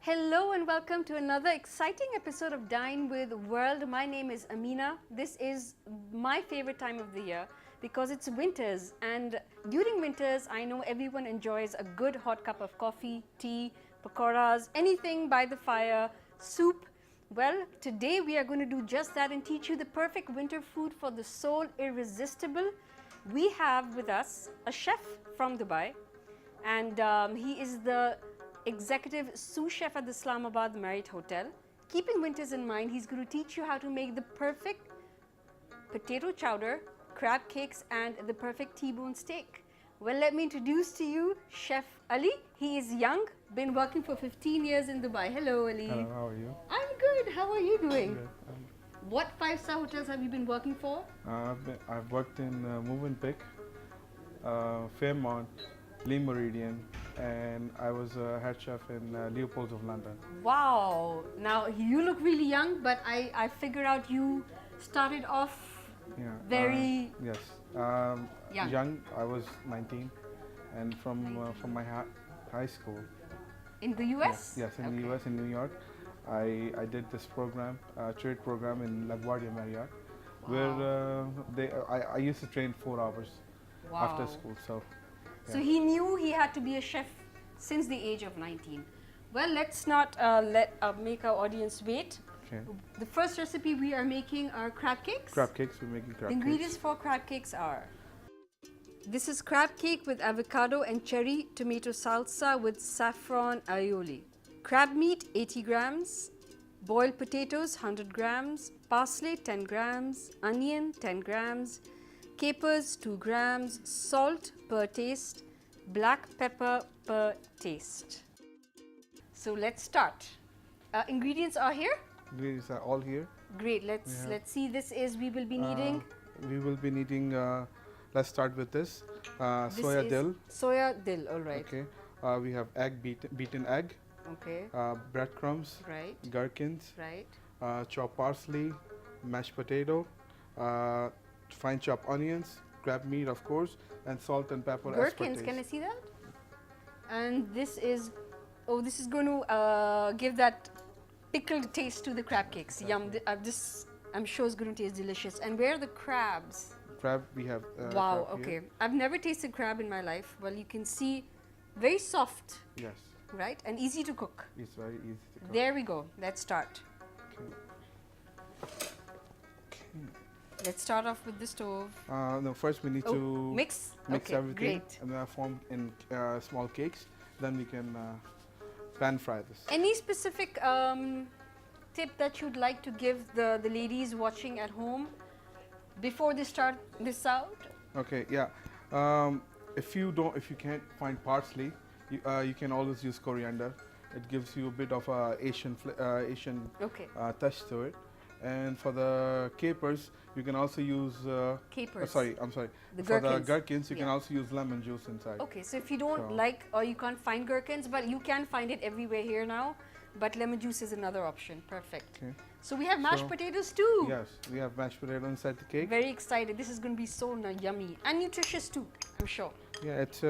Hello and welcome to another exciting episode of Dine With World. My name is Ameena. This is my favorite time of the year because it's winters, and during winters I know everyone enjoys a good hot cup of coffee, tea, pakoras, anything by the fire, soup. Well, today we are going to do just that and teach you the perfect winter food for the soul, irresistible. We have with us a chef from Dubai, and he is the executive sous chef at the Islamabad Marriott Hotel. Keeping winters in mind, he's going to teach you how to make the perfect potato chowder, crab cakes, and the perfect T-bone steak. Well, let me introduce to you Chef Ali. He is young, been working for 15 years in Dubai. Hello, Ali. Hello, how are you? I'm good. How are you doing? Good. What five-star hotels have you been working for? I've worked in Move and Pick, Fairmont, Lee Meridian, and I was a head chef in Leopold's of London. Wow. Now, you look really young, but I figured out you started off very yes. young. I was 19, and from my high school. In the US? Yes, in the US, in New York, I did this program, trade program in LaGuardia Marriott, where I used to train 4 hours after school. So he knew he had to be a chef since the age of 19. Well, let's not make our audience wait. Okay. The first recipe we are making are crab cakes. Crab cakes, we're making crab The ingredients for crab cakes are: this is crab cake with avocado and cherry tomato salsa with saffron aioli. Crab meat 80 grams, boiled potatoes 100 grams, parsley 10 grams, onion 10 grams, capers 2 grams, salt per taste, black pepper per taste. So let's start. Ingredients are here? Ingredients are all here. Great, let's see. This is, we will be needing. Let's start with this. Soya dill. Soya dill, all right. Okay. We have beaten egg. Okay. Breadcrumbs. Right. Gherkins. Right. Chopped parsley, mashed potato, fine chopped onions, crab meat, of course, and salt and pepper. Gherkins, can I see that? And this is, this is going to give that pickled taste to the crab cakes. Yum! I'm sure it's going to taste delicious. And where are the crabs? Crab, we have. Wow. Crab okay. here. I've never tasted crab in my life. Well, you can see, very soft. Yes. Right, and easy to cook. It's very easy to cook. There we go. Let's start. Okay. Let's start off with the stove. No, first we need to mix okay, everything great. and form in small cakes. Then we can pan fry this. Any specific tip that you'd like to give the ladies watching at home before they start this out? Okay, yeah. If you can't find parsley, you can always use coriander. It gives you a bit of a Asian touch to it. And for the capers, you can also use capers. I'm sorry. The for gherkins. the gherkins, you can also use lemon juice inside. Okay, so if you don't like or you can't find gherkins, but you can find it everywhere here now. But lemon juice is another option. Perfect. Okay. So we have mashed potatoes too. Yes, we have mashed potato inside the cake. Very excited. This is going to be so yummy and nutritious too, I'm sure. Yeah, it's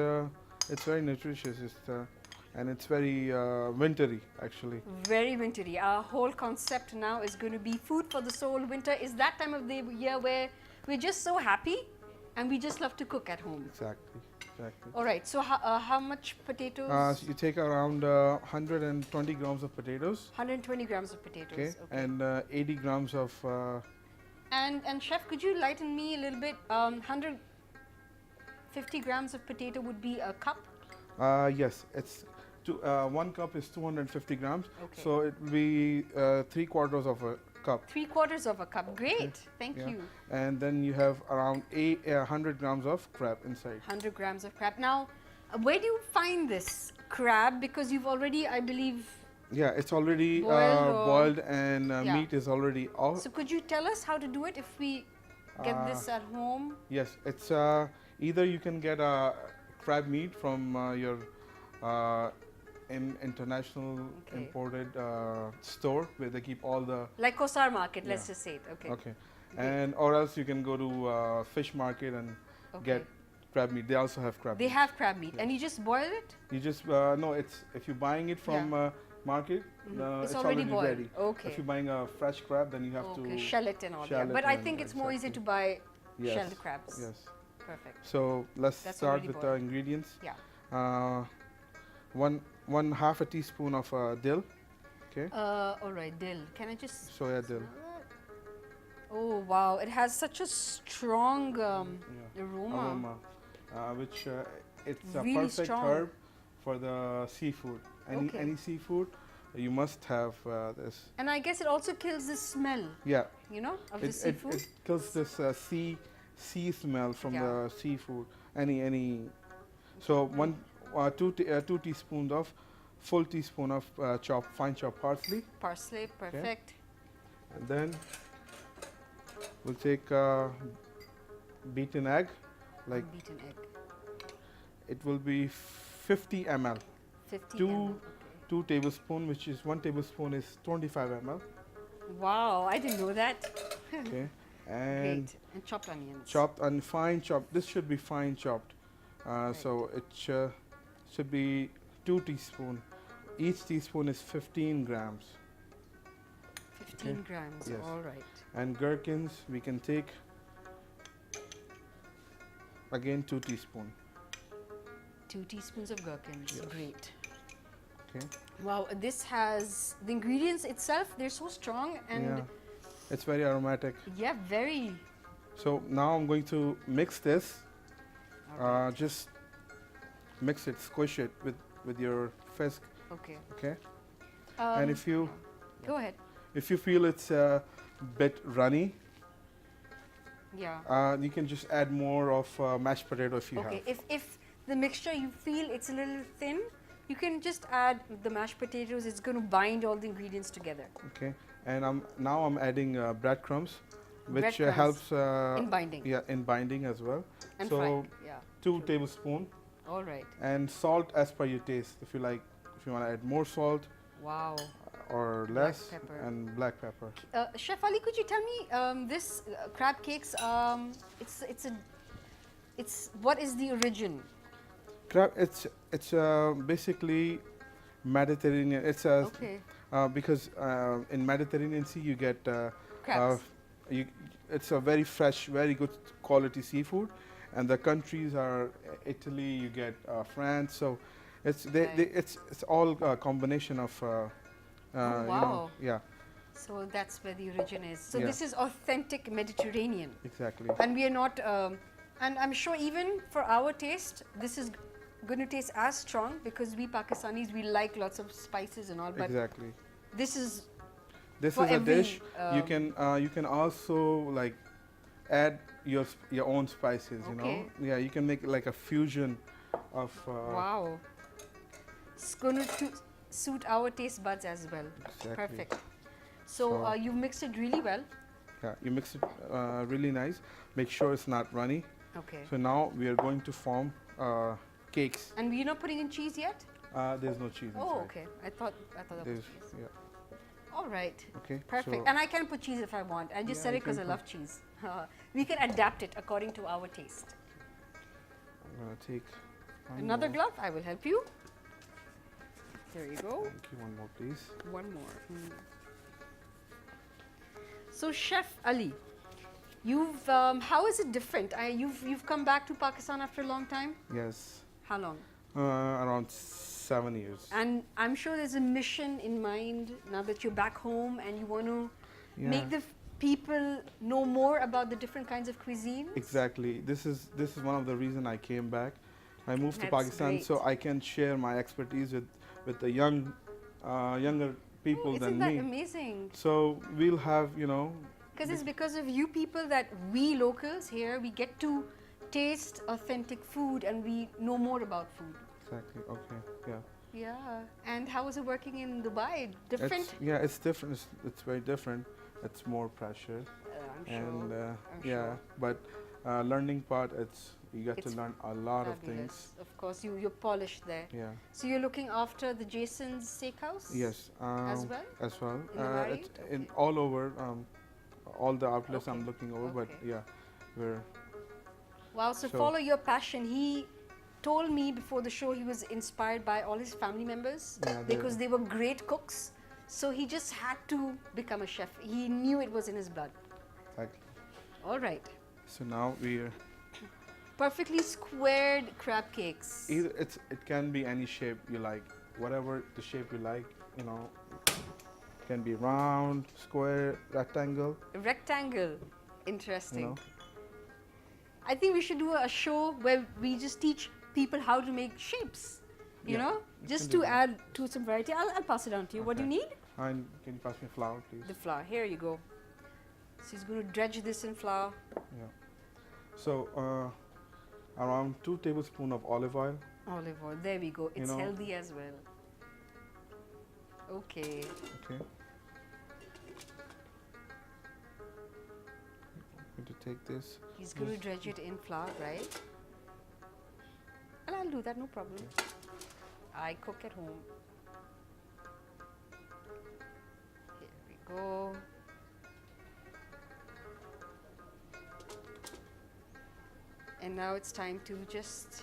very nutritious. And it's very wintry, actually. Very wintry. Our whole concept now is going to be food for the soul. Winter is that time of the year where we're just so happy and we just love to cook at home. Exactly. All right. So how much potatoes? You take around 120 grams of potatoes. 120 grams of potatoes. Okay. And 80 grams of. And chef, could you lighten me a little bit? 150 grams of potato would be a cup. Yes, it's 1 cup is 250 grams. Okay. So it will be 3/4 of a cup. 3/4 of a cup. Great. Okay. Thank you. And then you have around 100 grams of crab inside. 100 grams of crab. Now, where do you find this crab? Because you've already, I believe. Yeah, it's already boiled and meat is already off. So could you tell us how to do it if we get this at home? Yes, it's either you can get a crab meat from your international imported store where they keep all the like Kosar market, let's just say it. Okay, and or else you can go to fish market and get crab meat. They also have crab meat. They have crab meat. And you just boil it? You just, no, it's, if you're buying it from market, it's already boiled. ready. Okay. If you're buying a fresh crab, then you have to shell it and all shell that. it But I and think it's more easy to buy shelled crabs. Yes. Perfect. So let's That's start already with the boiled. ingredients. Yeah. One half a teaspoon of dill. Okay. All right, dill. Can I just Soya dill. Oh wow, it has such a strong aroma. Which it's a Really perfect strong. herb for the seafood. Any seafood, you must have this. And I guess it also kills the smell. Yeah. You know, of the seafood. It kills this sea smell from the seafood. Any. So two teaspoons of full teaspoon of fine chopped parsley. Parsley, perfect. Okay. And then we'll take beaten egg, like beaten egg. it will be 50 ml. 50 two ml. 2 tablespoon, which is 1 tablespoon is 25 ml. Wow, I didn't know that. Okay, and great. And chopped onions. Chopped and fine chopped. This should be fine chopped. So it should be 2 teaspoon. Each teaspoon is 15 grams. 15 grams. Yes. All right. And gherkins we can take again 2 teaspoon. 2 teaspoons of gherkins. Yes. Great. Okay. Wow, this has the ingredients itself. They're so strong and it's very aromatic. yeah, very. So now I'm going to mix this. Right. Just mix it, squish it with your fist. Okay. Okay. And if you go ahead. If you feel it's a bit runny, you can just add more of mashed potato if you have. Okay. If the mixture you feel it's a little thin, you can just add the mashed potatoes. It's going to bind all the ingredients together. Okay. And now I'm adding breadcrumbs, which helps in binding. Yeah, in binding as well. And so frying. Yeah. 2 tablespoons. All right. And salt as per your taste. If you want to add more salt. Wow. Or less, and black pepper. Chef Ali, could you tell me this crab cakes? It's what is the origin? Crab. It's basically Mediterranean. It's because in Mediterranean Sea you get crabs. It's a very fresh, very good quality seafood, and the countries are Italy. You get France. So it's all a combination of. Wow. So that's where the origin is. So this is authentic Mediterranean. Exactly. And we are not, and I'm sure even for our taste, this is going to taste as strong because we Pakistanis, we like lots of spices and all. But exactly. This is a dish. You can also add your own spices. You know. Yeah. You can make like a fusion of. Wow. It's going to suit our taste buds as well. Exactly. Perfect. So you mixed it really well. Yeah, you mix it really nice. Make sure it's not runny. Okay. So now we are going to form cakes. And we're not putting in cheese yet? There's no cheese inside. Oh, okay. I thought that was cheese. Yeah. All right. Okay. Perfect. So and I can put cheese if I want. I just said it because I love cheese. We can adapt it according to our taste. I'm gonna take another glove. I will help you. There you go. Thank you. One more, please. One more. So, Chef Ali, you've how is it different? You've come back to Pakistan after a long time. Yes. How long? Around 7 years. And I'm sure there's a mission in mind now that you're back home and you want to make the people know more about the different kinds of cuisine. Exactly. This is one of the reasons I came back. I moved to Pakistan so I can share my expertise with the younger people than me. Isn't that amazing? So we'll have, Because it's because of you people that we locals here, we get to taste authentic food and we know more about food. Exactly. Okay. Yeah. Yeah. And how was it working in Dubai? Different? It's different. It's very different. It's more pressure. I'm sure. And I'm sure. But learning part, you get to learn a lot of things. Of course, you're polished there. Yeah. So you're looking after the Jason's Steakhouse? Yes. As well? As well. It's in all over, all the outlets I'm looking over, but we're. Wow, so follow your passion. told me before the show he was inspired by all his family members because they were great cooks. So he just had to become a chef. He knew it was in his blood. Exactly. All right. So now we're perfectly squared crab cakes. Either it can be any shape you like, whatever the shape you like. You know, can be round, square, rectangle. Rectangle, interesting. You know? I think we should do a show where we just teach people how to make shapes. You know, just to add to some variety. I'll pass it on to you. Okay. What do you need? And can you pass me flour, please? The flour. Here you go. So he's going to dredge this in flour. Yeah. So around 2 tablespoons of olive oil. Olive oil. There we go. It's healthy as well. Okay. Okay. I'm going to take this. He's going to dredge it in flour, right? And I'll do that, no problem. Okay. I cook at home. Here we go. And now it's time to just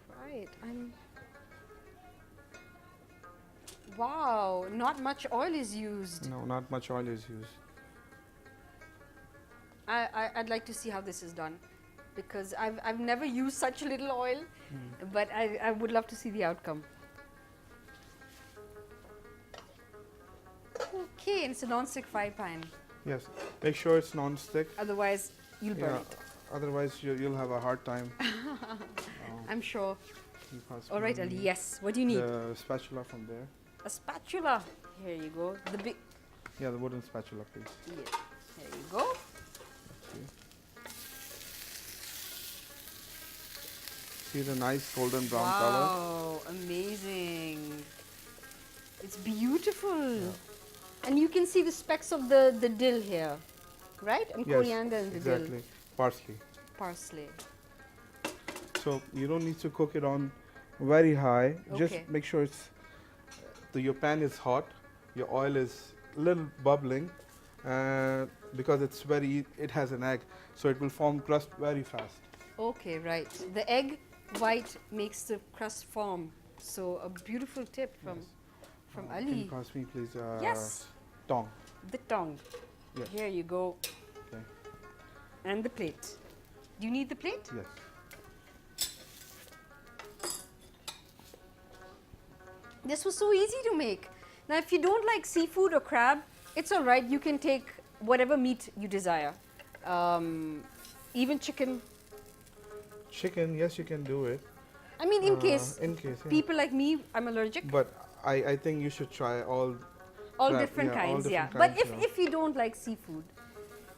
fry it. Wow, not much oil is used. No, not much oil is used. I'd like to see how this is done, because I've never used such little oil, but I would love to see the outcome. Okay, and it's a non-stick fry pan. Yes, make sure it's non-stick. Otherwise, you'll burn it. Otherwise, you'll have a hard time. I'm sure. All right, Ali. Yes. What do you need? The spatula from there. A spatula. Here you go. The big. Yeah, the wooden spatula, please. Yeah. There you go. See the nice golden brown color? Wow, amazing. It's beautiful. Yeah. And you can see the specks of the dill here, right? And coriander and the dill. Exactly. Parsley. Parsley. So you don't need to cook it on very high. Okay. Just make sure it's your pan is hot, your oil is a little bubbling, because it has an egg, so it will form crust very fast. Okay, right. The egg white makes the crust form. So a beautiful tip from Ali. Can you pass me, please? Yes. Tong. The tong. Yes. Here you go. Okay. And the plate. Do you need the plate? Yes. This was so easy to make. Now, if you don't like seafood or crab, it's all right. You can take whatever meat you desire. Even chicken. Chicken, yes, you can do it. I mean, in case people like me, I'm allergic. But I think you should try all different kinds, all different But kinds, if you don't like seafood,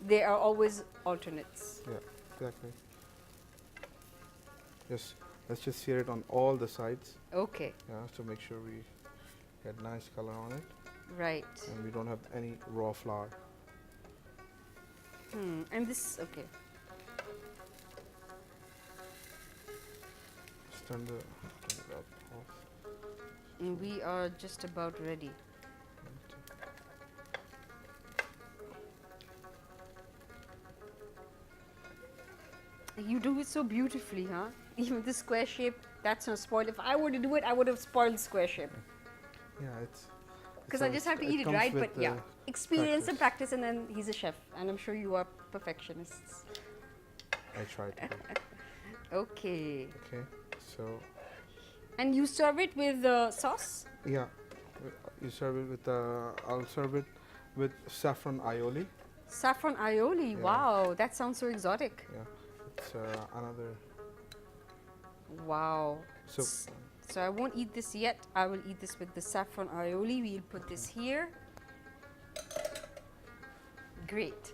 there are always alternates. Yeah, exactly. Yes, let's just sear it on all the sides. Okay. Yeah, to make sure we get nice color on it. Right. And we don't have any raw flour. And this, okay. Just turn it up off. And we are just about ready. You do it so beautifully, huh? Even the square shape, that's not spoiled. If I were to do it, I would have spoiled the square shape. Yeah, it's... Because I just have to eat it, right? But yeah, experience and practice, and then he's a chef. And I'm sure you are perfectionists. I try to. Okay. Okay, so... And you serve it with sauce? Yeah, you serve it with, I'll serve it with saffron aioli. Saffron aioli, yeah. Wow, that sounds so exotic. Yeah, it's another... Wow. So I won't eat this yet. I will eat this with the saffron aioli. We'll put this here. Great.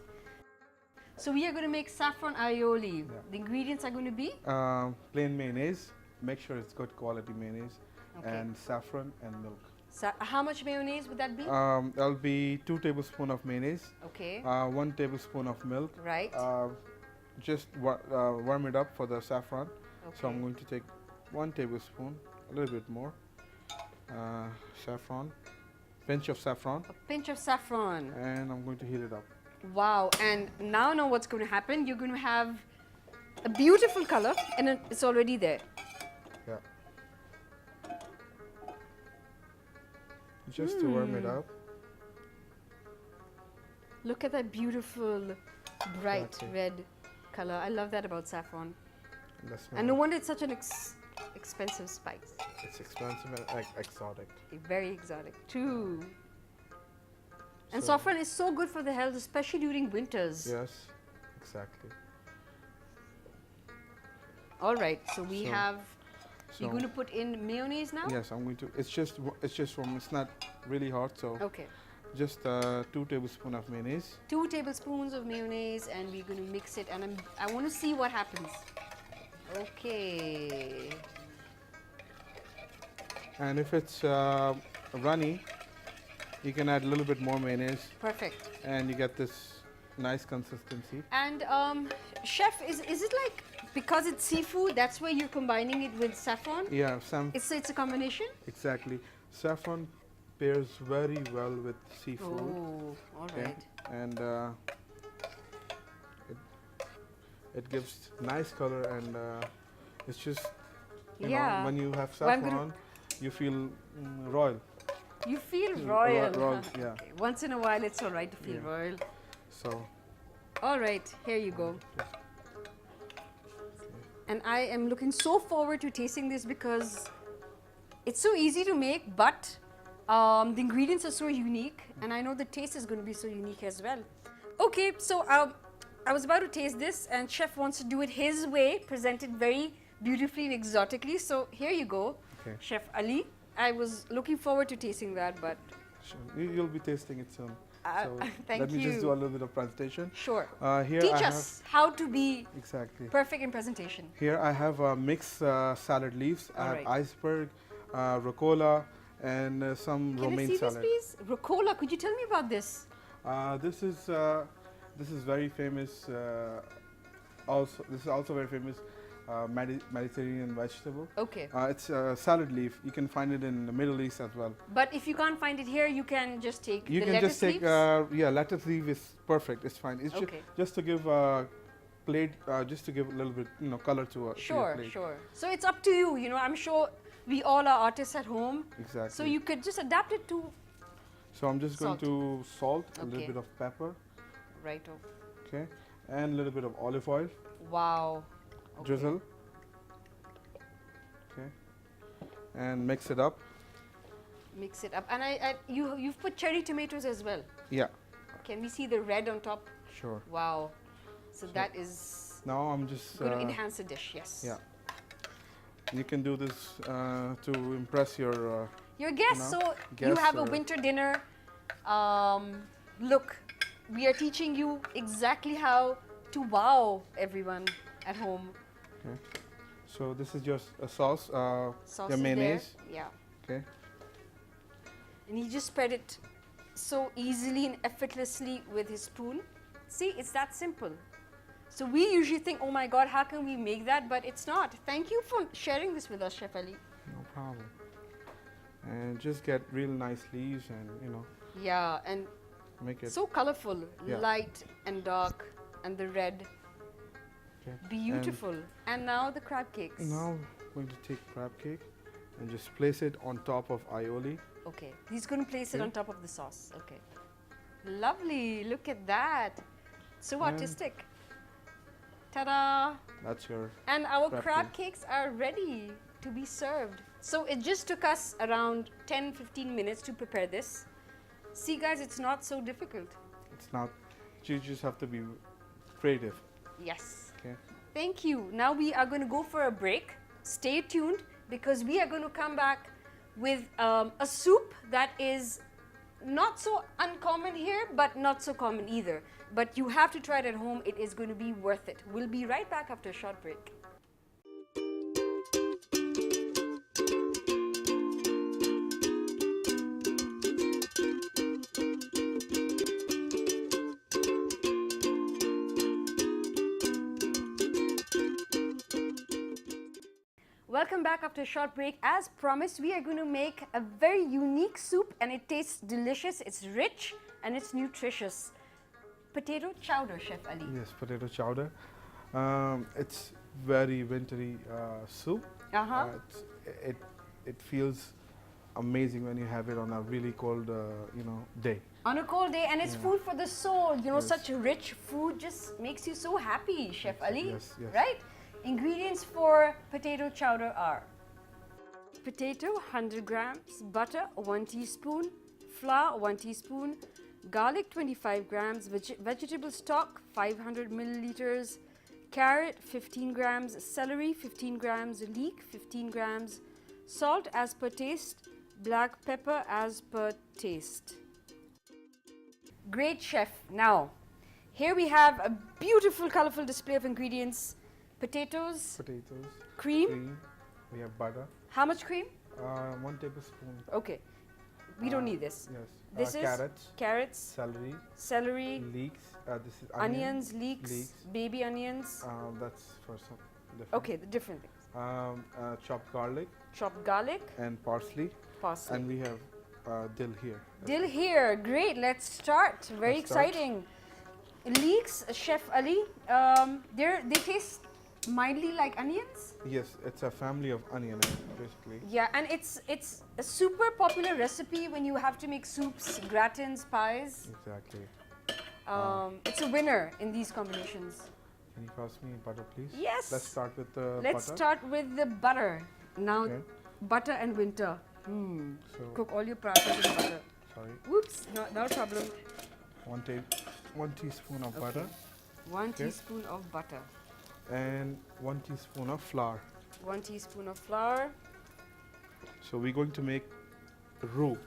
So we are going to make saffron aioli. Yeah. The ingredients are going to be? Plain mayonnaise. Make sure it's good quality mayonnaise. Okay. And saffron and milk. How much mayonnaise would that be? That'll be 2 tablespoons of mayonnaise. Okay. 1 tablespoon of milk. Right. Just warm it up for the saffron. Okay. So I'm going to take 1 tablespoon, a little bit more. Saffron. Pinch of saffron. A pinch of saffron. And I'm going to heat it up. Wow. And now know what's going to happen. You're going to have a beautiful color, and it's already there. Yeah. Just to warm it up. Look at that beautiful, bright Exactly. red color. I love that about saffron. And And no wonder it's such an expensive spice. It's expensive and exotic. Very exotic. True. And So- saffron is so good for the health, especially during winters. Yes, exactly. All right, so we So- have. You're So- going to put in mayonnaise now? Yes, I'm going to. It's just from. It's not really hot, so Okay. just 2 tablespoons of mayonnaise. 2 tablespoons of mayonnaise, and we're going to mix it. And I want to see what happens. Okay. And if it's runny, you can add a little bit more mayonnaise, Perfect. and you get this nice consistency. And chef, is it like because it's seafood, that's why you're combining it with saffron? Yeah, It's a combination? exactly. Saffron pairs very well with seafood. Oh, all Okay. right. And it gives nice color, and it's just you Yeah. know, when you have Well, I'm gonna- saffron, you feel royal. You feel royal. royal, yeah. Okay. Once in a while, it's all right to feel Yeah. royal. So All right, here you go. And I am looking so forward to tasting this because it's so easy to make, but the ingredients are so unique, and I know the taste is going to be so unique as well. Okay, so I was about to taste this, and chef wants to do it his way, present it very beautifully and exotically. So here you go, Okay. Chef Ali. I was looking forward to tasting that, but sure. You'll be tasting it soon. So thank let me just do you. a little bit of presentation. Sure. Here Teach I us how to be have exactly. perfect in presentation. Here I have mixed salad leaves. I have Alright. iceberg, rucola, and some Can I romaine see salad. this, please? Rucola, could you tell me about this? This is very famous. This is also very famous Mediterranean vegetable. Okay. It's a salad leaf. You can find it in the Middle East as well. But if you can't find it here, you can just take You the can lettuce just take leaves? lettuce leaf is perfect. It's fine. It's Okay. just to give plate, just to give a little bit color to your Sure, plate. sure. So it's up to you. You know, I'm sure we all are artists at home. Exactly. So you could just adapt it to So I'm just going Salt. to salt, a Okay. little bit of pepper, right. okay, and a little bit of olive oil, Wow. Okay. drizzle, okay, and mix it up. Mix it up. And you've put cherry tomatoes as well. Yeah, Can we see the red on top? sure. Wow. So that is Now I'm just going to enhance the dish. Yes. yeah. You can do this to impress your. Your guests. know, So you guests have a or- winter dinner. Look, we are teaching you exactly how to wow everyone at home. Okay. So this is just a sauce. Sauce Your is mayonnaise. there. Yeah. Okay. And he just spread it so easily and effortlessly with his spoon. See, it's that simple. So we usually think, oh my God, how can we make that? But it's not. Thank you for sharing this with us, Chef Ali. No problem. And just get real nice leaves, and Yeah, and make it. so colorful, Yeah. light and dark, and the red. Okay. Beautiful. And now the crab cakes. Now I'm going to take crab cake and just place it on top of aioli. Okay, he's going to place it Okay. on top of the sauce. Okay. Lovely. Look at that. So And- artistic. Ta-da! That's your. And our Crab crab cakes are ready to be served. So it just took us around 10-15 minutes to prepare this. See guys, it's not so difficult. It's not. You just have to be creative. Yes. Okay. Thank you. Now we are going to go for a break. Stay tuned because we are going to come back with a soup that is not so uncommon here, but not so common either. But you have to try it at home. It is going to be worth it. We'll be right back after a short break. Welcome back after a short break. As promised, we are going to make a very unique soup and it tastes delicious, it's rich and it's nutritious. Potato chowder, Chef Ali. Yes, potato chowder. It's very wintry soup. It it feels amazing when you have it on a really cold, day. On a cold day, and it's Yeah. food for the soul. You know, Yes. such rich food just makes you so happy, Chef Ali. Yes, yes. Right? Ingredients for potato chowder are potato 100 grams, butter 1 teaspoon, flour 1 teaspoon, garlic 25 grams, vegetable stock 500 milliliters, carrot 15 grams, celery 15 grams, leek 15 grams, salt as per taste, black pepper as per taste. Great, chef. Now, here we have a beautiful colorful display of ingredients. Potatoes, Potatoes, cream. we have butter, How much cream? 1 tablespoon. Okay, we don't need this. Yes. This is Carrots, carrots, celery, celery, leeks. This is onions, leeks, leeks. baby onions. That's for some different. Okay, the different things. Chopped garlic Chopped garlic, and parsley, parsley. and we have dill here. Dill here. Great. Let's start. Very Let's start. exciting. Leeks, Chef Ali. They taste mildly like onions. Yes, it's a family of onion basically. Yeah, and it's a super popular recipe when you have to make soups, gratins, pies. Exactly. It's a winner in these combinations. Can you pass me butter, please? Yes. Let's start with the Let's butter. start with the butter. Now, Okay. butter and winter. So, Cook all your parathas in butter. sorry, Whoops, no problem. 1 teaspoon of butter 1 Okay. teaspoon of butter. and 1 teaspoon of flour. 1 teaspoon of flour. So we're going to make roux.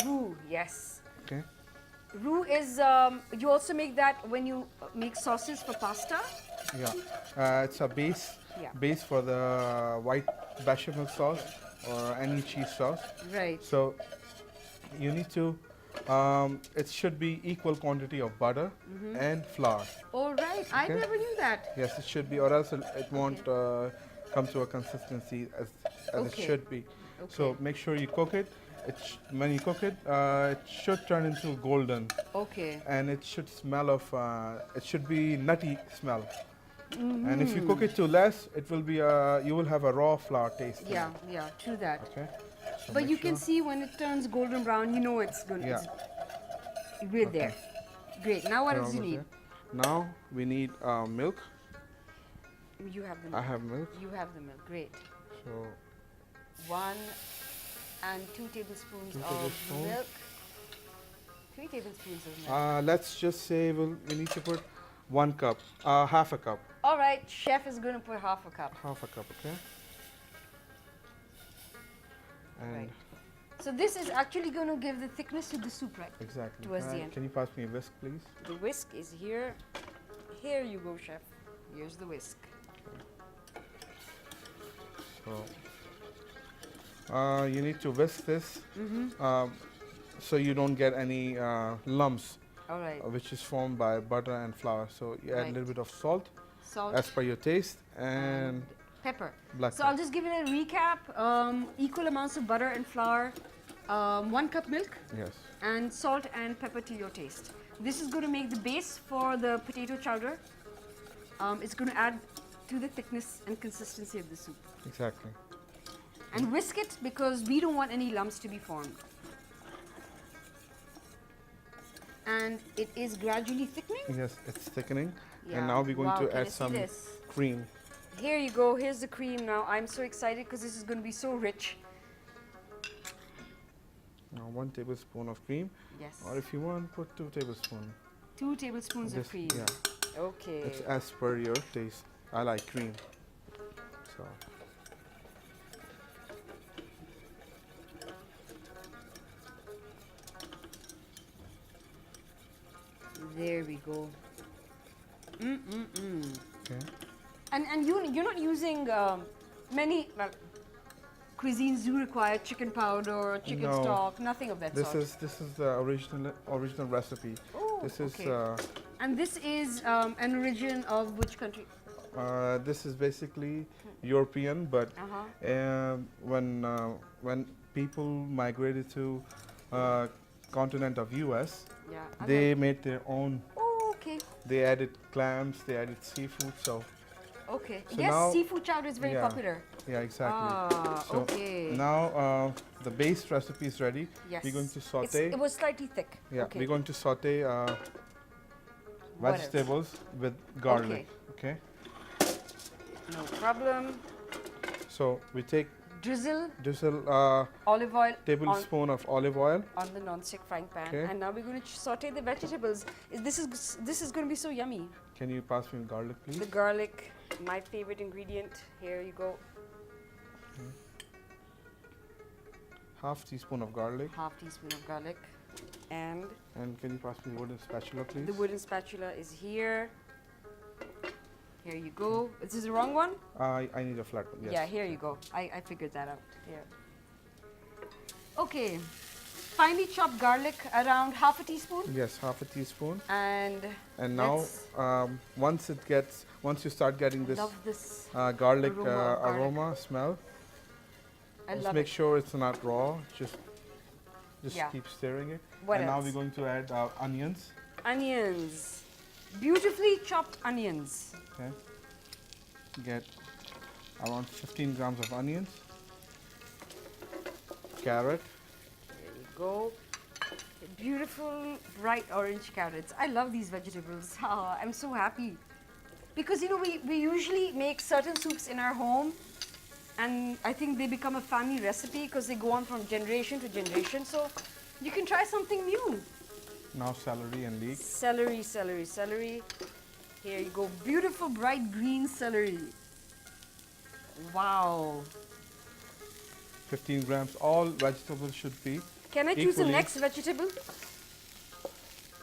Roux, yes. Okay. Roux is, you also make that when you make sauces for pasta. Yeah. It's a base. Yeah. Base for the white bechamel sauce or any cheese sauce. Right. So you need to. It should be equal quantity of butter and flour. All right, I Okay. never knew that. Yes, it should be, or else it won't come to a consistency as Okay. it should be. Okay. So make sure you cook it. When you cook it, it should turn into golden, Okay. and it should smell of. It should be nutty smell. And if you cook it too less, it will be. You will have a raw flour taste. in Yeah, it. yeah, true that. Okay. So But make you can sure- see when it turns golden brown, you know it's good. Yeah. We're there. Great. Now what We're else you almost need? there. Now we need milk. You have the I milk. have milk. You have the milk. Great. So 1 and 2 tablespoons 2 of tablespoons. milk. 3 tablespoons of milk. let's just say we need to put 1 cup, half a cup, All right, chef is going to put half a cup. okay? And Right. So this is actually going to give the thickness to the soup, right? exactly. Towards the end. Can you pass me a whisk, please? The whisk is here. Here you go, chef. Here's the whisk. So you need to whisk this so you don't get any lumps, All right. which is formed by butter and flour. So you add a Right. little bit of salt Salt as per your taste and pepper. black So I'll pepper. just give you a recap. Equal amounts of butter and flour, 1 cup milk, Yes. and salt and pepper to your taste. This is going to make the base for the potato chowder. It's going to add to the thickness and consistency of the soup. Exactly. And whisk it because we don't want any lumps to be formed. And it is gradually thickening. Yes, it's thickening. Yeah. And now we're going Wow, to can I add see some this? cream. Here you go. Here's the cream now. I'm so excited because this is going to be so rich. Now 1 tablespoon of cream, Yes. or if you want, put 2 tablespoons. 2 tablespoons of cream. Yeah, Okay. it's as per your taste. I like cream. So There we go. okay. And you're not using many cuisines do require chicken powder or chicken No. stock, nothing of that This sort. is the original recipe. Oh, This is okay. And this is an origin of which country? this is basically European, but when people migrated to continent of US, Yeah. they made their own. Oh, okay. They added clams, they added seafood, so Okay. So yes, now, seafood chowder is very yeah. popular. Yeah, exactly. Ah, So okay. now the base recipe is ready. Yes. We're going to saute. It was slightly thick. Yeah, Okay. we're going to saute What else? vegetables with garlic. Okay. No problem. So we take Drizzle olive oil tablespoon of olive oil. on the non-stick frying pan, Okay. and now we're going to saute the vegetables. This is going to be so yummy. Can you pass me garlic, please? The garlic, my favorite ingredient. Here you go. Half teaspoon of garlic. Half teaspoon of garlic, and can you pass me the wooden spatula, please? the wooden spatula is here. Here you go. Is this the wrong one? I need a flat one. Yes. Yeah, here you go. I figured that out. Here. Okay. Finely chopped garlic, around half a teaspoon. Yes, half a teaspoon. And now, once you start getting this, love this garlic aroma, smell, I just love make it. sure it's not raw. Just Yeah. keep stirring it. What and else? now we're going to add onions. Onions. Beautifully chopped onions. Okay. Get around 15 grams of onions. Carrot. There you go. Beautiful bright orange carrots. I love these vegetables. Oh, I'm so happy. Because you know we usually make certain soups in our home, and I think they become a family recipe because they go on from generation to generation. So you can try something new. Now celery and leek. Celery, celery, celery. Here you go. Beautiful bright green celery. Wow. 15 grams. All vegetables should be Can I choose the equally- next vegetable?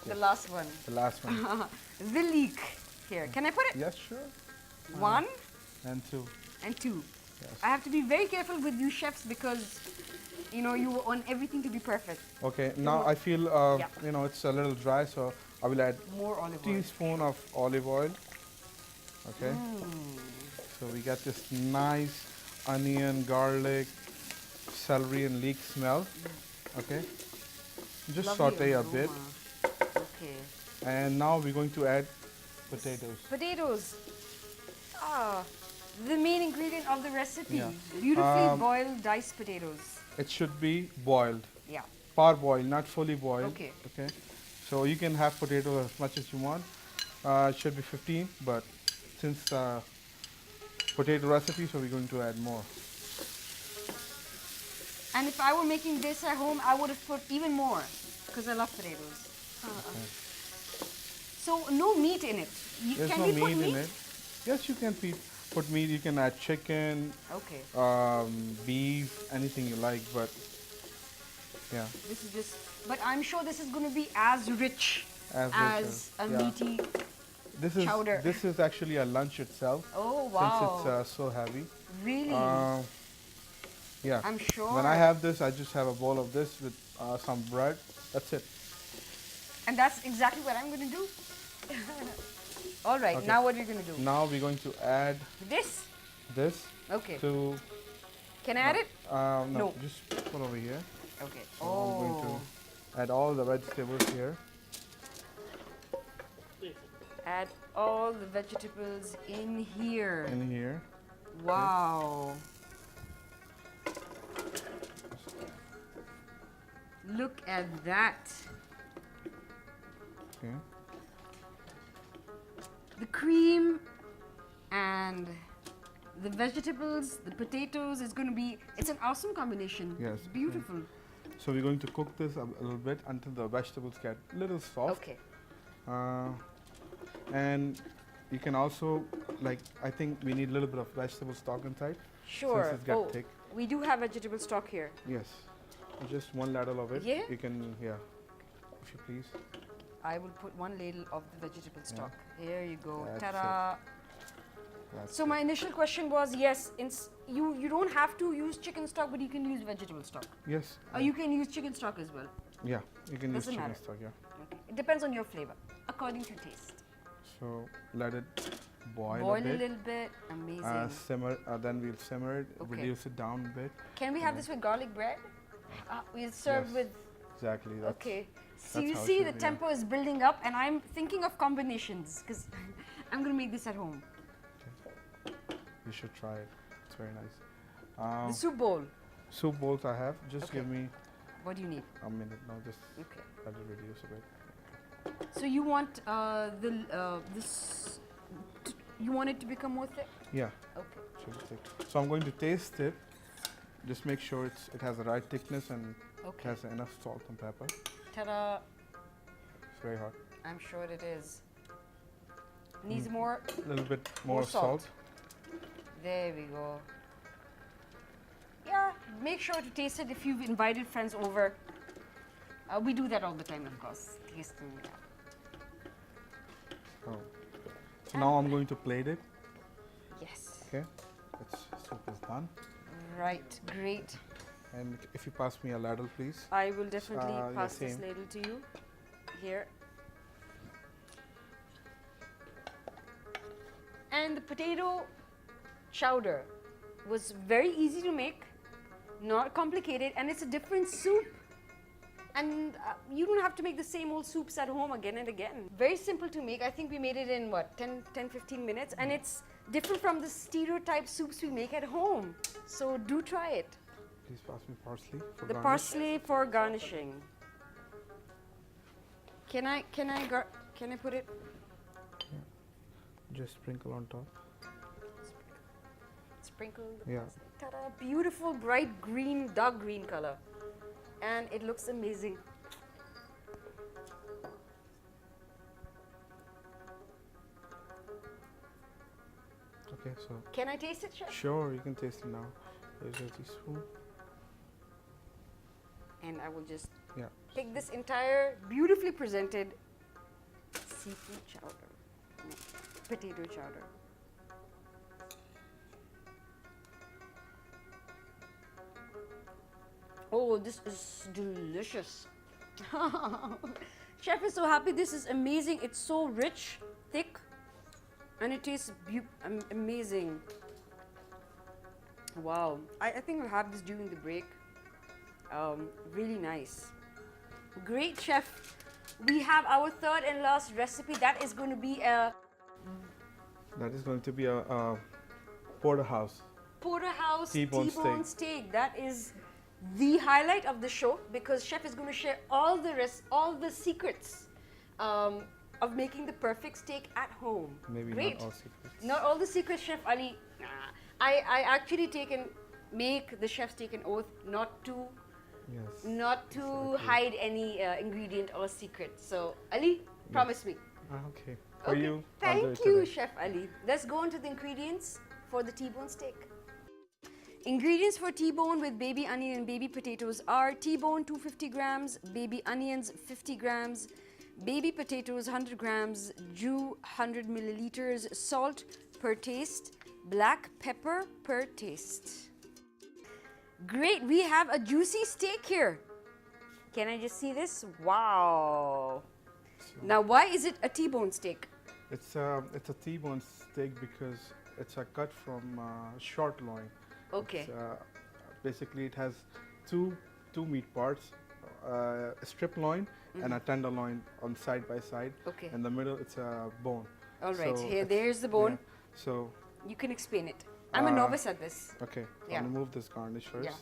The last one. the last one. The leek. Here. Can I put it? Yes, sure. 1 And 2. and 2. Yes. I have to be very careful with you chefs because you know you want everything to be perfect. Okay. Now I feel Yeah. it's a little dry, so I will add More olive oil. teaspoon of olive oil. Okay. So we get this nice onion, garlic, celery, and leek smell. Okay. Just Lovely saute a bit, aroma. Okay. and now we're going to add potatoes. Potatoes. Ah, the main ingredient of the recipe. Yeah. Beautifully boiled diced potatoes. It should be boiled, Yeah. parboiled, not fully boiled. Okay. Okay. So you can have potatoes as much as you want. It should be 15, but since potato recipe, so we're going to add more. And if I were making this at home, I would have put even more because I love potatoes. So no meat in it. There's Can no we meat put in meat? it. Yes, you can put meat. You can add chicken, Okay. beef, anything you like. But yeah, This is just. But I'm sure this is going to be as rich as as a yeah. meaty. This is chowder. this is actually a lunch itself. Oh Since wow! it's so heavy. Really? Yeah. I'm sure. When I have this, I just have a bowl of this with some bread. That's it. And that's exactly what I'm going to do. All right. Okay. Now what are you going to do? Now we're going to add This. this Okay. to. Can I add it? No, No. just put over here. Okay. So I'm going Oh. to add all the vegetables here. Add all the vegetables in here. In here. Wow. Look at that. Okay. The cream and the vegetables, the potatoes is going to be, it's an awesome combination. Yes. Beautiful. So we're going to cook this a little bit until the vegetables get a little soft. Okay. And you can also, I think we need a little bit of vegetable stock inside. Sure. Since it's get thick. We do have vegetable stock here. Yes. Just one ladle of it. Yeah? You can, yeah. If you please. I will put one ladle of the vegetable stock. Here you go. That's Ta-da. That's So my initial question was, yes, you don't have to use chicken stock, but you can use vegetable stock. Yes. Or you can use chicken stock as well. Yeah, you can use Doesn't chicken matter. stock, yeah. Okay. It depends on your flavor, according to taste. So let it boil Boil a bit. little bit. Amazing. Simmer, then we'll simmer it, Okay. reduce it down a bit. Can we have this with garlic bread? We'll serve Yes, with. Exactly. That's, Okay. So that's you how it see, should the be, tempo is building up, and I'm thinking of combinations because I'm gonna make this at home. should try it. It's very nice. The soup bowl. Soup bowls I have. Just Okay. give me What do you need? a minute now. Just Okay. let it reduce a bit. So you want this? You want it to become more thick? Yeah. Okay. Should be thick. So I'm going to taste it. Just make sure it has the right thickness and it Okay. has enough salt and pepper. Ta-da! It's very hot. I'm sure it is. Needs more. A little bit More more salt. salt. There we go. Yeah, make sure to taste it if you've invited friends over. We do that all the time, of course. Tasting it. Oh. So now I'm going to plate it. Yes. Okay. Its soup is done. Right. Great. And if you pass me a ladle, please. I will definitely yeah, pass this same. ladle to you. Here. And the potato chowder was very easy to make, not complicated, and it's a different soup. And you don't have to make the same old soups at home again and again. Very simple to make. I think we made it in what, 10-15 minutes, and it's different from the stereotype soups we make at home. So do try it. Please pass me parsley for The garnish. parsley for garnishing. Can I put it? Just sprinkle on top. Sprinkle the Yeah. parsley. Ta-da! Beautiful bright green, dark green color, and it looks amazing. Okay, so Can I taste it, chef? sure you can taste it now. There's a teaspoon. And I will just Yeah. take this entire beautifully presented seafood chowder, potato chowder. Oh, this is delicious. Chef is so happy. This is amazing. It's so rich, thick, and it tastes amazing. Wow. I think we'll have this during the break. Really nice. Great, chef. We have our third and last recipe. That is going to be a That is going to be a porterhouse. porterhouse T-bone T-bone steak. That is the highlight of the show because chef is going to share all the secrets of making the perfect steak at home. Maybe Great. not all secrets. Not all the secrets, Chef Ali. I actually make the chefs take an oath not to Yes. to hide any ingredient or secret. So Ali, promise me. Okay. For Okay. you. I'll do it Thank you, today. Chef Ali. Let's go on to the ingredients for the T-bone steak. Ingredients for T-bone with baby onion and baby potatoes are T-bone 250 grams, baby onions 50 grams, baby potatoes 100 grams, jus 100 milliliters, salt per taste, black pepper per taste. Great, we have a juicy steak here. Can I just see this? Wow. Now, why is it a T-bone steak? It's a T-bone steak because it's a cut from short loin. Okay. It's, basically, it has two meat parts, a strip loin and a tenderloin on side by side. Okay. In the middle, it's a bone. All right, So here, it's- there's the bone. yeah. So, You can explain it. I'm a novice at this. okay, Yeah. I'll remove this garnish first. Yeah.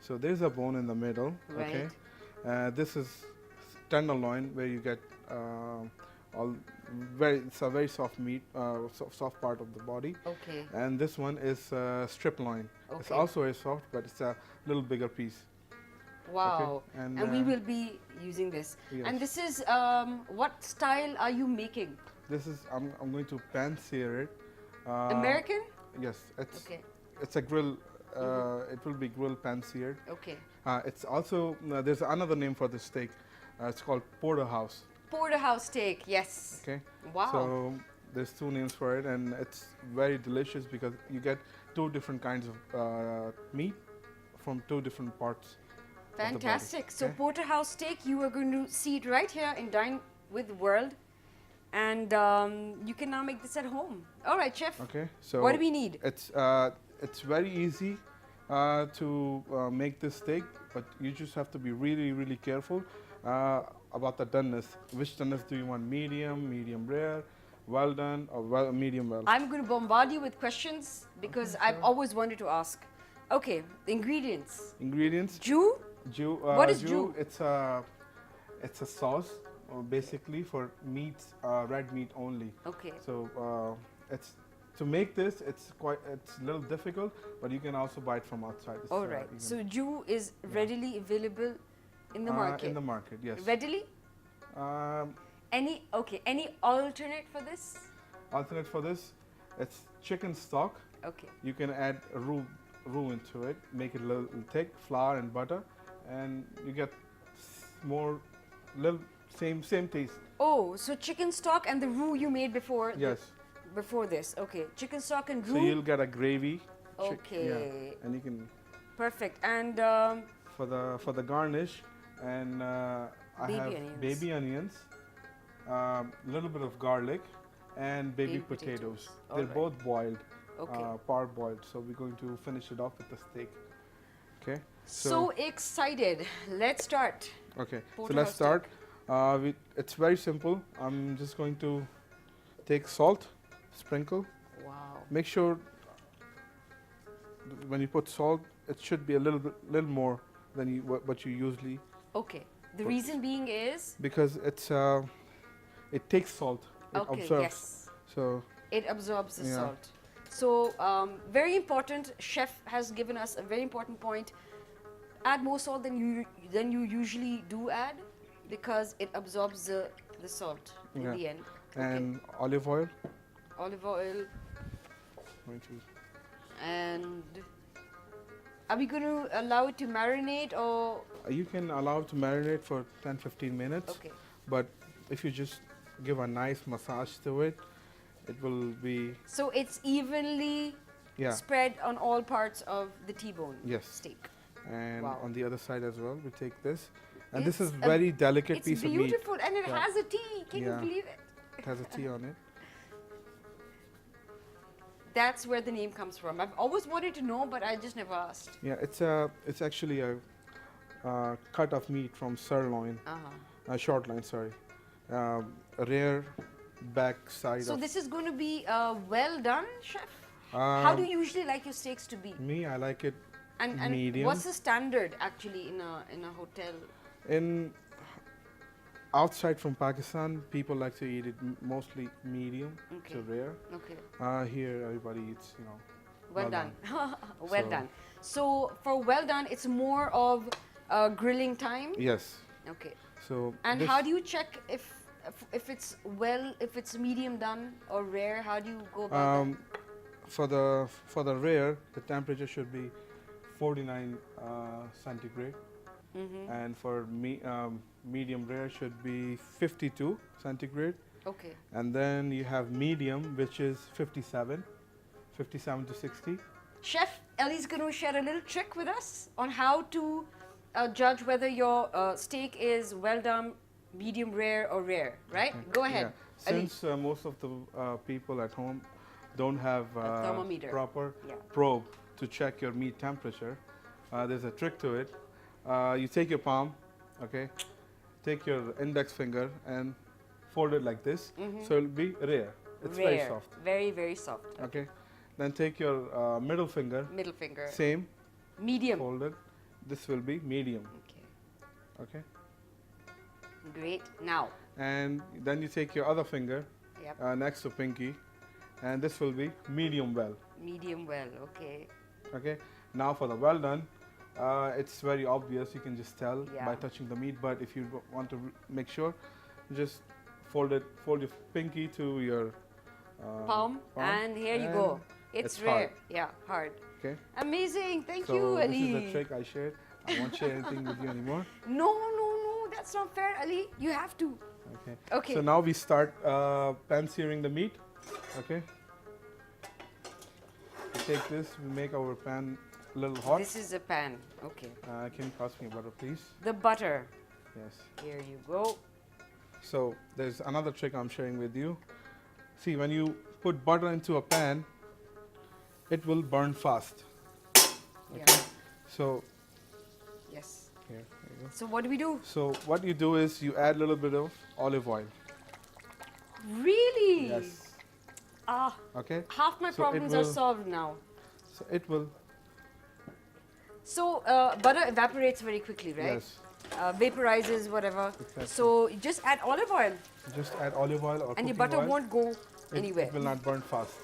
So there's a bone in the middle. Okay. This is tenderloin where you get it's a very soft meat, soft part of the body. Okay. And this one is strip loin. It's Okay. also very soft, but it's a little bigger piece. Wow. Okay. And, And we will be using this. yes. And this is, what style are you making? This is I'm going to pan sear it. American? Yes, it's Okay. it's a grill. It will be grill pan seared. Okay. It's also there's another name for this steak. It's called porterhouse. Porterhouse steak, yes. Okay. Wow. So there's two names for it, and it's very delicious because you get two different kinds of meat from two different parts. Fantastic. So okay. porterhouse steak, you are going to see it right here in Dine with World. And you can now make this at home. All right, chef. Okay. So What do we need? It's very easy to make this steak, but you just have to be really careful about the doneness. Which doneness do you want? Medium rare, well done, or medium well. I'm going to bombard you with questions because I've always wanted to ask. Okay, the ingredients. Ingredients. Jus? What is jus? It's a sauce, basically for meats, red meat only. Okay. So it's to make this. It's a little difficult, but you can also buy it from outside. All right. So jus is readily available in the market. In the market, yes. Readily. Any alternate for this? Alternate for this, it's chicken stock. Okay. You can add roux into it, make it a little thick, flour and butter, and you get same taste. Oh, so chicken stock and the roux you made before. Yes. Before this, okay. Chicken stock and roux. So you'll get a gravy. Okay. Yeah, and you can. Perfect. And for the garnish, and I have baby onions, little bit of garlic, and baby potatoes. They're both boiled, parboiled. So we're going to finish it off with the steak. Okay. So excited. Let's start. Okay. So let's start. It's very simple. I'm just going to take salt, sprinkle. Wow. Make sure when you put salt, it should be a little more than what you usually. Okay. The reason being is because it takes salt. It absorbs. Yes. So it absorbs the salt. So very important. Chef has given us a very important point. Add more salt than you usually do add, because it absorbs the salt in the end. And olive oil. Olive oil. And are we going to allow it to marinate, or? You can allow it to marinate for 10-15 minutes. Okay. But if you just give a nice massage to it, it will be. So it's evenly spread on all parts of the T-bone steak. And on the other side as well, we take this. And this is very delicate piece of meat. It's beautiful, and it has a T. Can you believe it? It has a T on it. That's where the name comes from. I've always wanted to know, but I just never asked. Yeah, it's actually a cut of meat from sirloin, short loin, sorry. A rare back side. So this is going to be well done, chef? How do you usually like your steaks to be? Me, I like it and medium. What's the standard actually in a hotel? Outside from Pakistan, people like to eat it mostly medium to rare. Okay. Here, everybody eats, well done. Well done. So for well done, it's more of grilling time. Yes. Okay. So. And how do you check if it's medium done or rare? How do you go about that? For the rare, the temperature should be 49 centigrade. And for medium rare should be 52 centigrade. Okay. And then you have medium, which is 57 to 60. Chef Ellie's going to share a little trick with us on how to judge whether your steak is well done, medium rare, or rare, right? Okay. Go ahead. Yeah. Since most of the people at home don't have thermometer. Proper probe to check your meat temperature, there's a trick to it. You take your palm, take your index finger and fold it like this, so it'll be rare. It's very soft. Very, very soft. Okay. Then take your middle finger. Middle finger. Same. Medium. Fold it. This will be medium. Okay. Great. Now. And then you take your other finger next to pinky, and this will be medium well. Medium well. Okay. Okay. Now for the well done. It's very obvious, you can just tell by touching the meat, but if you want to make sure, just fold your pinky to your palm, and here you go. It's rare. Hard. Yeah, hard. Okay. Amazing. Thank you, Ali. This is the trick I shared. I won't share anything with you anymore. No, that's not fair, Ali. You have to. Okay. So now we start pan searing the meat. Okay. We take this, we make our pan a little hot. This is a pan. Okay. Can you pass me butter, please? The butter. Yes. Here you go. So there's another trick I'm sharing with you. See, when you put butter into a pan, it will burn fast. Okay. So. Yes. Here you go. So what do we do? So what you do is you add a little bit of olive oil. Really? Yes. Ah. Okay. Half my problems are solved now. So it will. So butter evaporates very quickly, right? Yes. Vaporizes, whatever. Exactly. So just add olive oil. Just add olive oil or and your cooking butter oil. won't go anywhere. It will not burn fast.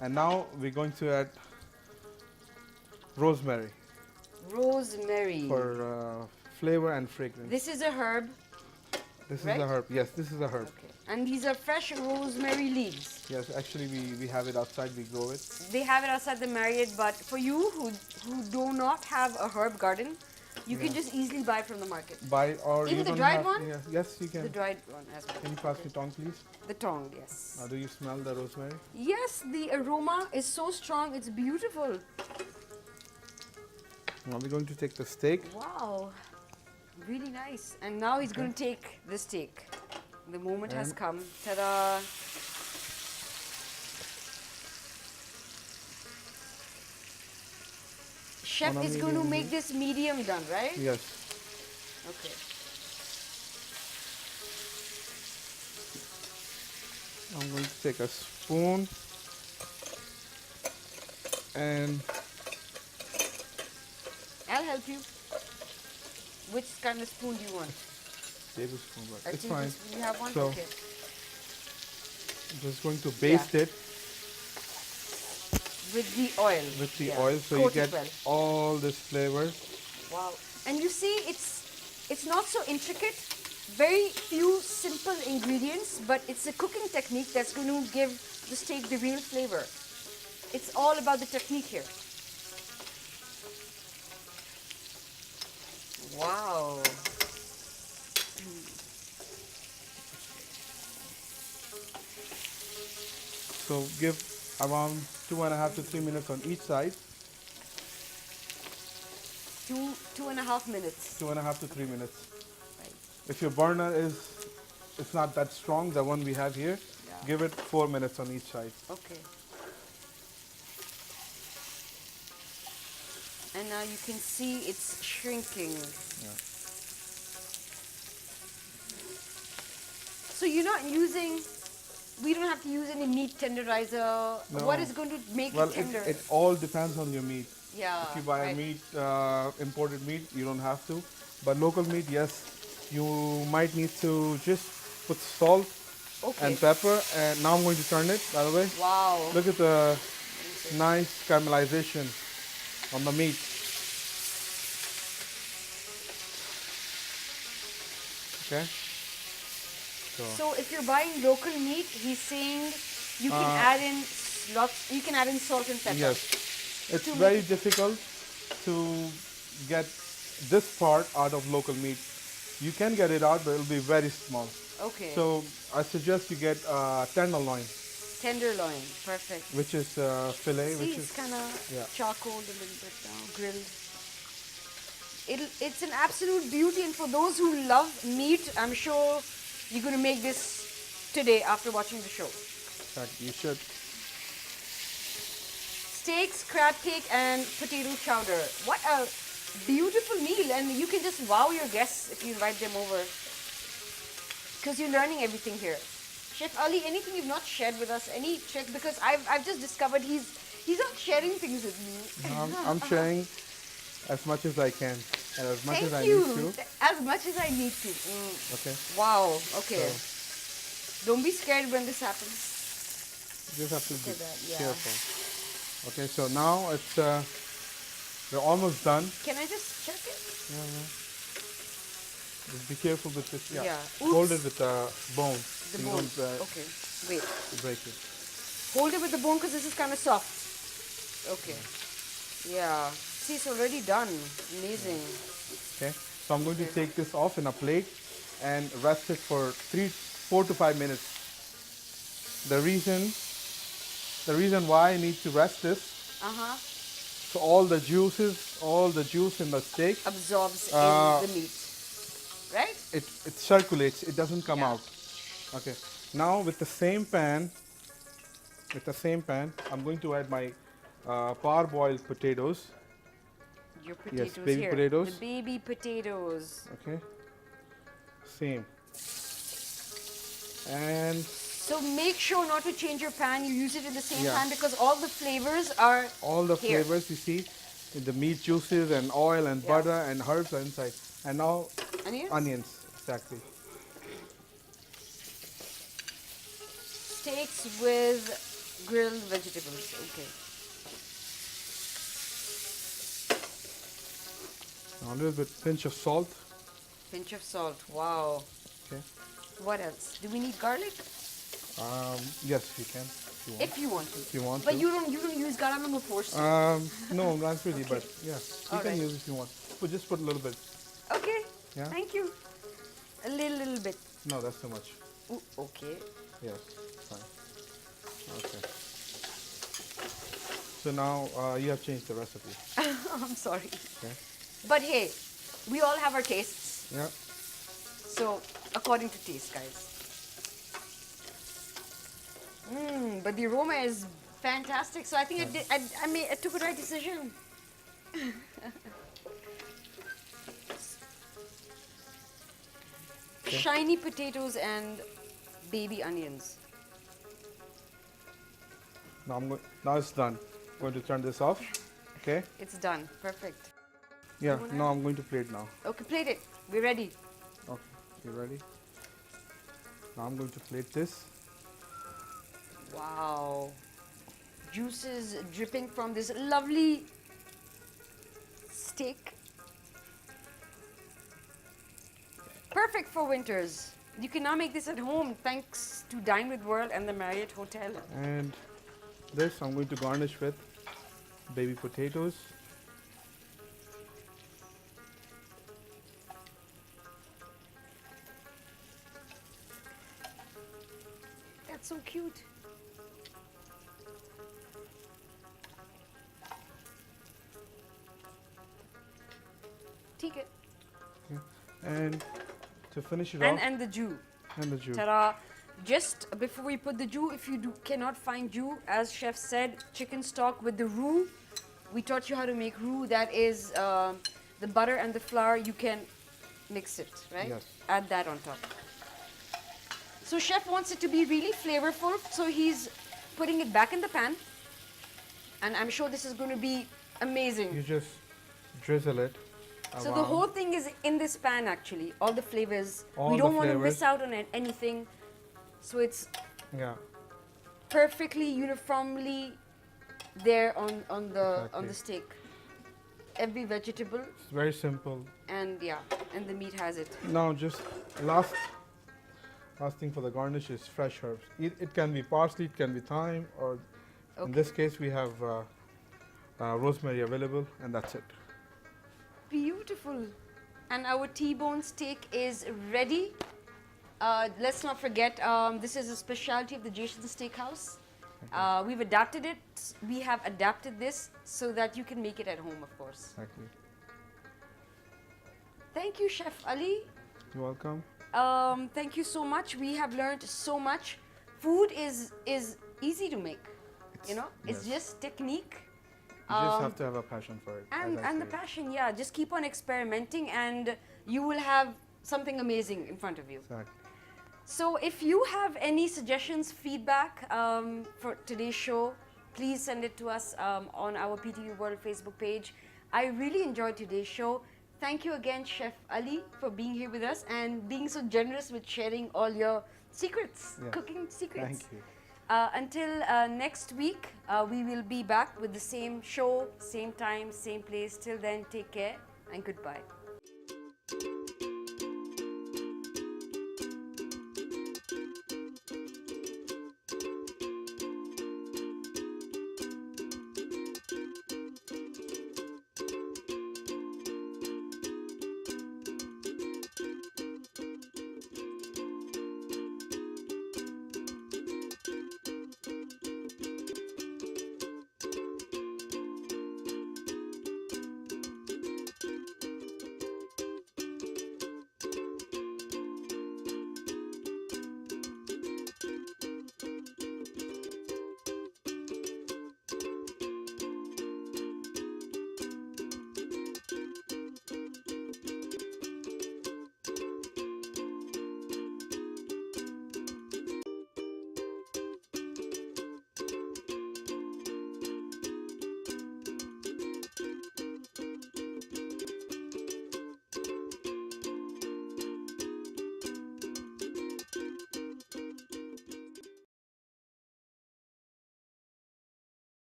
And now we're going to add rosemary Rosemary. for flavor and fragrance. This is a herb. This right? is a herb. Yes, this is a herb. Okay. And these are fresh rosemary leaves. Yes, actually we have it outside. We grow it. They have it outside, they marry it, but for you who do not have a herb garden, you can just easily buy from the market. Buy or even you the don't dried have, one? Yeah, yes, you can. The dried one as well. Can you pass me tongue, please? The tongue, yes. Do you smell the rosemary? Yes, the aroma is so strong, it's beautiful. Now we're going to take the steak. Wow, really nice. And now he's going to take the steak. The moment has come. Ta-da! Chef is going to make this medium done, right? Yes. Okay. I'm going to take a spoon and I'll help you. Which kind of spoon do you want? tablespoon. A It's fine. tablespoon. You have one? So, okay. I'm just going to baste it With the oil. with the oil so Coat you it get well. all this flavor. Wow. And you see, it's not so intricate. Very few simple ingredients, but it's a cooking technique that's going to give the steak the real flavor. It's all about the technique here. Wow. So give around 2.5 to 3 minutes on each side. 2.5 minutes. 2.5 to 3 minutes. Right. If your burner it's not that strong, the one we have here, give it 4 minutes on each side. Okay. And now you can see it's shrinking. Yeah. So you're not using, we don't have to use any meat tenderizer. No. What is going to make Well, it tender? it all depends on your meat. Yeah. If you buy a meat, imported meat, you don't have to. But local meat, yes, you might need to just put salt and pepper. And now I'm going to turn it, by the way. Wow. Look at the nice caramelization on the meat. Okay. So if you're buying local meat, he's saying you can add in lots. You can add in salt and pepper. Yes, it's very difficult to get this part out of local meat. You can get it out, but it'll be very small. Okay. So I suggest you get tenderloin. Tenderloin, perfect. Which is fillet. See, which it's is kind of charcoaled a little bit now, grilled. It's an absolute beauty, and for those who love meat, I'm sure you're going to make this today after watching the show. You should. Steaks, crab cake, and potato chowder. What a beautiful meal, and you can just wow your guests if you invite them over. Because you're learning everything here. Chef Ali, anything you've not shared with us? Any trick? Because I've just discovered he's not sharing things with me. I'm sharing as much as I can and as much as I Thank you. need to. As much as I need to. Okay. Wow. Okay. So, don't be scared when this happens. You just have to be Yeah. careful. Okay, so now it's we're almost done. Can I just check it? Yeah. Just be careful with this. Yeah. Yeah. Hold it with the bone. The so you bone. don't, Okay. Wait. break it. Hold it with the bone because this is kind of soft. Okay. Yeah. See, it's already done. Amazing. Okay. So I'm going to take this off in a plate and rest it for 4 to 5 minutes. The reason why I need to rest this. So all the juice in the steak absorbs in the meat. Right? It circulates. It doesn't come out. Okay. Now with the same pan, I'm going to add my parboiled potatoes. Your potatoes yes, baby here. potatoes. The baby potatoes. Okay. Same. And So make sure not to change your pan. You use it in the same Yeah. pan because all the flavors are All the here. flavors you see, the meat juices and oil and butter and herbs are inside. And now Onions? onions, exactly. Steaks with grilled vegetables. Okay. Now a little bit pinch of salt. Pinch of salt. Wow. Okay. What else? Do we need garlic? Yes, you can. If you want to. If you want but to. you don't use garlic. I'm not forced to. No, not really, but yeah, you All can right. use if you want. But just put a little bit. Okay. Yeah. Thank you. A little bit. No, that's too much. Ooh, okay. Yes, fine. Okay. So now you have changed the recipe. I'm sorry. Okay. But hey, we all have our tastes. Yeah. So according to taste, guys. But the aroma is fantastic. So I think I took a right decision. Okay. Shiny potatoes and baby onions. Now it's done. I'm going to turn this off. Okay. It's done. Perfect. Yeah. Now I'm going to plate now. Okay, plate it. We're ready. Okay. You ready? Now I'm going to plate this. Wow. Juices dripping from this lovely steak. Perfect for winters. You can now make this at home thanks to Dine With World and the Marriott Hotel. And this I'm going to garnish with baby potatoes. That's so cute. Take it. Okay. And to finish it And off, and the jus. and the juice. Ta-da. Just before we put the jus, if you cannot find jus, as chef said, chicken stock with the roux. We taught you how to make roux. That is the butter and the flour. You can mix it, right? Yes. Add that on top. So chef wants it to be really flavorful, so he's putting it back in the pan. And I'm sure this is going to be amazing. You just drizzle it. So the whole thing is in this pan actually, all the flavors. All we the don't want to flavors. miss out on anything. So it's Yeah. perfectly uniformly there on the Exactly. steak. Every vegetable It's very simple. and and the meat has it. Now just last thing for the garnish is fresh herbs. It can be parsley, it can be thyme, or in this case we have rosemary available, and that's it. Beautiful. And our T-bone steak is ready. Let's not forget, this is a specialty of the Jason Steakhouse. We've adapted it. We have adapted this so that you can make it at home, of course. Exactly. Thank you, Chef Ali. You're welcome. Thank you so much. We have learned so much. Food is easy to make. It's just technique. You just have to have a passion for it. And the passion, yeah. Just keep on experimenting and you will have something amazing in front of you. Exactly. So if you have any suggestions, feedback for today's show, please send it to us on our PTV World Facebook page. I really enjoyed today's show. Thank you again, Chef Ali, for being here with us and being so generous with sharing all your secrets, cooking secrets. Thank you. Until next week, we will be back with the same show, same time, same place. Till then, take care and goodbye.